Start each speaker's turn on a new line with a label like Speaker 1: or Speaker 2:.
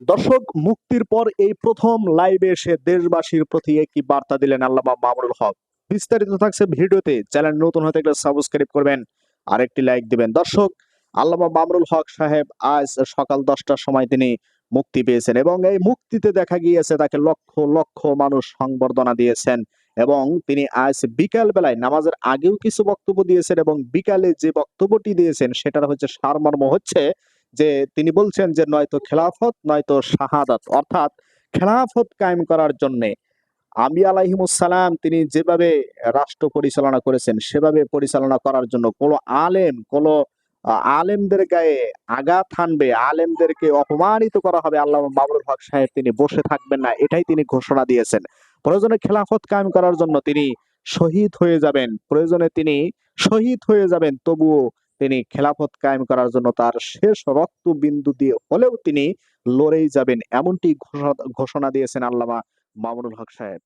Speaker 1: দর্শক, মুক্তির পর এই প্রথম লাইভে এসে দেশবাসীর প্রতি একটি বার্তা দিলেন আল্লামা মামুনুল হক। বিস্তারিত থাকছে ভিডিওতে। চ্যানেল নতুন হতে গেলে সাবস্ক্রাইব করবেন আর একটি লাইক দিবেন। দর্শক, আল্লামা মামুনুল হক সাহেব আজ সকাল 10টার সময় তিনি মুক্তি পেয়েছেন এবং এই মুক্তিতে দেখা গিয়েছে তাকে লক্ষ লক্ষ মানুষ সংবর্ধনা দিয়েছেন এবং তিনি আজ বিকাল বেলায় নামাজের আগেও কিছু বক্তব্য দিয়েছেন এবং বিকালে যে বক্তব্যটি দিয়েছেন সেটার হচ্ছে সারমর্ম হচ্ছে যে তিনি বলছেন যে নয়তো খেলাফত নয়তো শাহাদাত, অর্থাৎ খেলাফত কায়েম করার জন্য আম্বিয়া আলাইহিমুসসালাম তিনি যেভাবে রাষ্ট্র পরিচালনা করেছেন সেভাবে পরিচালনা করার জন্য কোন আলেমদের গায়ে আঘাত হানবে, আলেমদেরকে অপমানিত করা হবে, আল্লামা মামুনুল হক সাহেব তিনি বসে থাকবেন না, এটাই তিনি ঘোষণা দিয়েছেন। প্রয়োজনে খেলাফত কায়েম করার জন্য তিনি শহীদ হয়ে যাবেন, প্রয়োজনে তিনি শহীদ হয়ে যাবেন, তবুও তিনি খেলাফত কায়েম করার জন্য তার শেষ রক্ত বিন্দু দিয়ে হলেও তিনি লড়েই যাবেন, এমনটি ঘোষণা দিয়েছেন আল্লামা মামুনুল হক সাহেব।